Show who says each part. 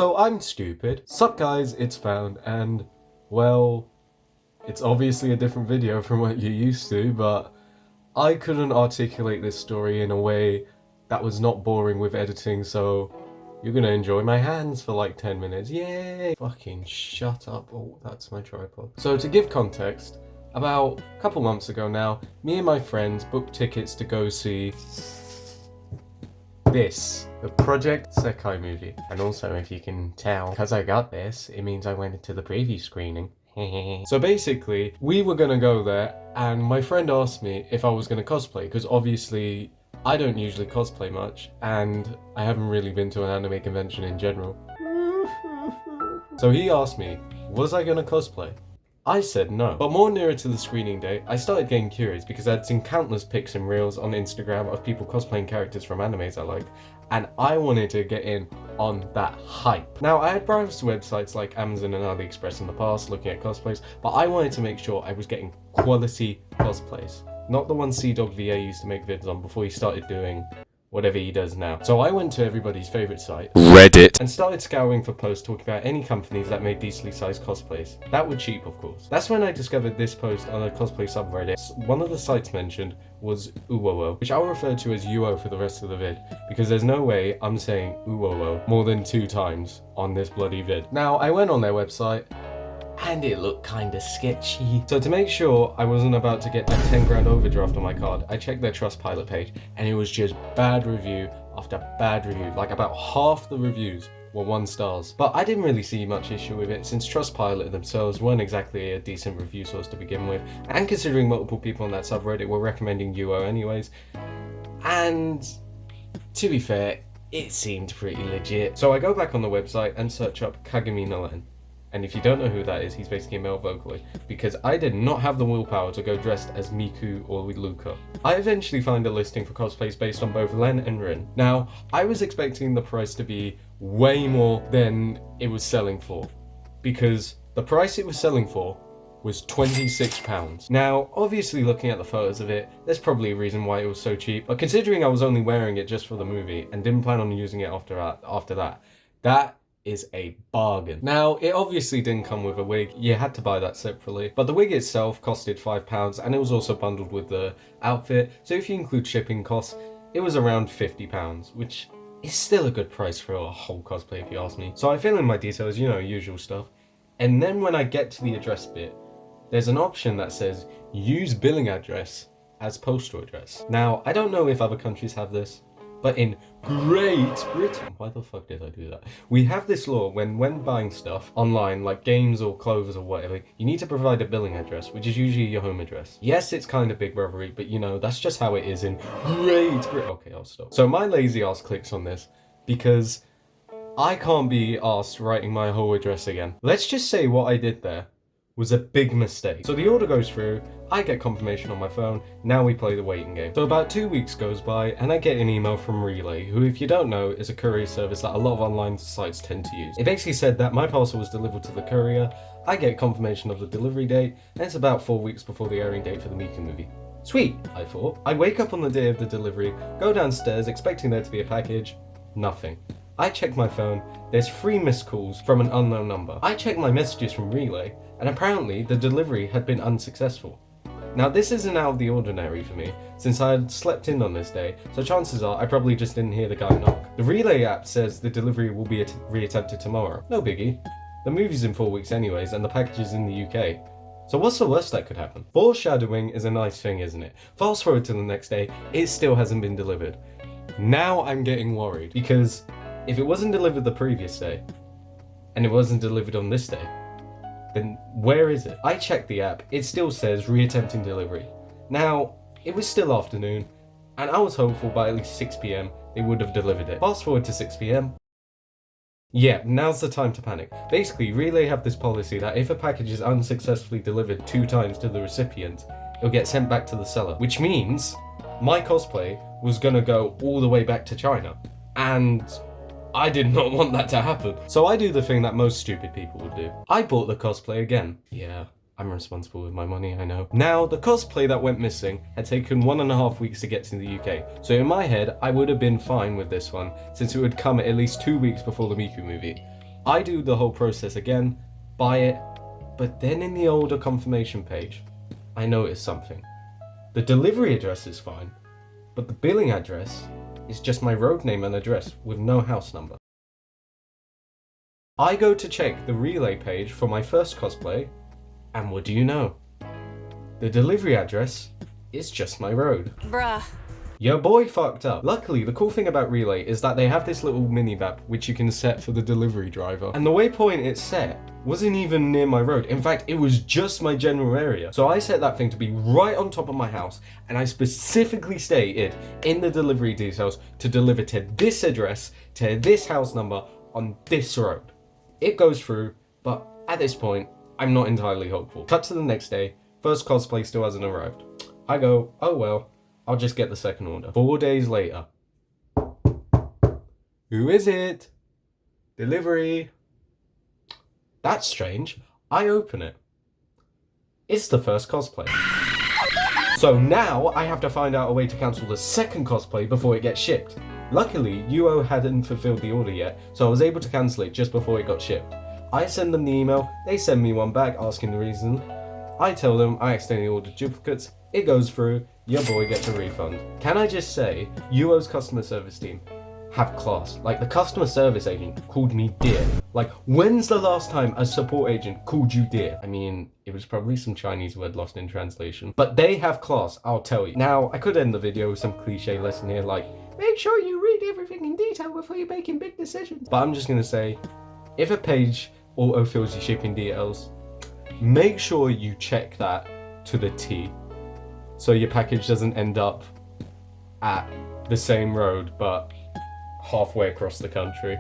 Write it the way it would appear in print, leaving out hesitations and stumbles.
Speaker 1: So I'm stupid. Sup guys, it's Found, and well, it's obviously a different video from what you're used to, but I couldn't articulate this story in a way that was not boring with editing, so you're gonna enjoy my hands for like 10 minutes. Yay! Fucking shut up. Oh, that's my tripod. So to give context, about a couple months ago now, me and my friends booked tickets to go see this, the Project Sekai movie. And also, if you can tell, because I got this, it means I went into the preview screening. So basically, we were gonna go there, and my friend asked me if I was gonna cosplay, because obviously I don't usually cosplay much, and I haven't really been to an anime convention in general. So he asked me, was I gonna cosplay? I said no. But more nearer to the screening day, I started getting curious because I'd seen countless pics and reels on Instagram of people cosplaying characters from animes I like, and I wanted to get in on that hype. Now, I had browsed websites like Amazon and AliExpress in the past looking at cosplays, but I wanted to make sure I was getting quality cosplays. Not the one C-Dog VA used to make vids on before he started doing whatever he does now. So I went to everybody's favourite site, Reddit, and started scouring for posts talking about any companies that made decently sized cosplays. That were cheap, of course. That's when I discovered this post on a cosplay subreddit. One of the sites mentioned was Uwowo, which I'll refer to as Uwo for the rest of the vid, because there's no way I'm saying Uwowo more than 2 times on this bloody vid. Now, I went on their website, and it looked kinda sketchy. So to make sure I wasn't about to get that 10 grand overdraft on my card, I checked their Trustpilot page, and it was just bad review after bad review. Like about half the reviews were 1 stars. But I didn't really see much issue with it, since Trustpilot themselves weren't exactly a decent review source to begin with, and considering multiple people on that subreddit were recommending Uwo anyways. And to be fair, it seemed pretty legit. So I go back on the website and search up Kagami Nolan. And if you don't know who that is, he's basically a male Vocaloid, because I did not have the willpower to go dressed as Miku or Luca. I eventually found a listing for cosplays based on both Len and Rin. Now, I was expecting the price to be way more than it was selling for, because the price it was selling for was £26. Now, obviously looking at the photos of it, there's probably a reason why it was so cheap, but considering I was only wearing it just for the movie and didn't plan on using it after that is a bargain. Now, it obviously didn't come with a wig, you had to buy that separately, but the wig itself costed £5 and it was also bundled with the outfit, so if you include shipping costs, it was around £50, which is still a good price for a whole cosplay if you ask me. So I fill in my details, you know, usual stuff, and then when I get to the address bit, there's an option that says use billing address as postal address. Now, I don't know if other countries have this, but in Great Britain, why the fuck did I do that? We have this law when buying stuff online, like games or clothes or whatever, you need to provide a billing address, which is usually your home address. Yes, it's kind of big brotherly, but you know, that's just how it is in Great Britain. Okay, I'll stop. So my lazy ass clicks on this, because I can't be asked writing my whole address again. Let's just say what I did there was a big mistake. So the order goes through, I get confirmation on my phone, now we play the waiting game. So about 2 weeks goes by and I get an email from Relay, who, if you don't know, is a courier service that a lot of online sites tend to use. It basically said that my parcel was delivered to the courier, I get confirmation of the delivery date, and it's about 4 weeks before the airing date for the Miku movie. Sweet, I thought. I wake up on the day of the delivery, go downstairs expecting there to be a package, nothing. I check my phone, there's 3 missed calls from an unknown number. I check my messages from Relay, and apparently the delivery had been unsuccessful. Now, this isn't out of the ordinary for me, since I had slept in on this day, so chances are I probably just didn't hear the guy knock. The Relay app says the delivery will be reattempted tomorrow. No biggie. The movie's in 4 weeks anyways, and the package is in the UK. So what's the worst that could happen? Foreshadowing is a nice thing, isn't it? Fast forward to the next day, it still hasn't been delivered. Now I'm getting worried, because if it wasn't delivered the previous day, and it wasn't delivered on this day, then where is it? I checked the app, it still says reattempting delivery. Now, it was still afternoon, and I was hopeful by at least 6 PM they would have delivered it. Fast forward to 6 PM. Yeah, now's the time to panic. Basically, Relay have this policy that if a package is unsuccessfully delivered 2 times to the recipient, it'll get sent back to the seller. Which means, my cosplay was gonna go all the way back to China. And I did not want that to happen. So I do the thing that most stupid people would do. I bought the cosplay again. Yeah, I'm responsible with my money, I know. Now, the cosplay that went missing had taken 1.5 weeks to get to the UK. So in my head, I would have been fine with this one, since it would come at least 2 weeks before the Miku movie. I do the whole process again, buy it, but then in the order confirmation page, I notice something. The delivery address is fine, but the billing address is just my road name and address with no house number. I go to check the relay page for my first cosplay, and what do you know? The delivery address is just my road.
Speaker 2: Bruh.
Speaker 1: Your boy fucked up. Luckily, the cool thing about Relay is that they have this little mini map which you can set for the delivery driver. And the waypoint it's set wasn't even near my road. In fact, it was just my general area. So I set that thing to be right on top of my house, and I specifically stated in the delivery details to deliver to this address, to this house number, on this road. It goes through, but at this point, I'm not entirely hopeful. Cut to the next day, first cosplay still hasn't arrived. I go, oh well, I'll just get the second order. 4 days later. Who is it? Delivery. That's strange. I open it. It's the first cosplay. So now I have to find out a way to cancel the second cosplay before it gets shipped. Luckily, UO hadn't fulfilled the order yet, so I was able to cancel it just before it got shipped. I send them the email, they send me one back asking the reason. I tell them I accidentally ordered duplicates, it goes through, your boy gets a refund. Can I just say, UO's customer service team have class. Like, the customer service agent called me dear. Like, when's the last time a support agent called you dear? I mean, it was probably some Chinese word lost in translation. But they have class, I'll tell you. Now, I could end the video with some cliche lesson here like, make sure you read everything in detail before you're making big decisions. But I'm just gonna say, if a page auto-fills your shipping details, make sure you check that to the T, so your package doesn't end up at the same road but halfway across the country.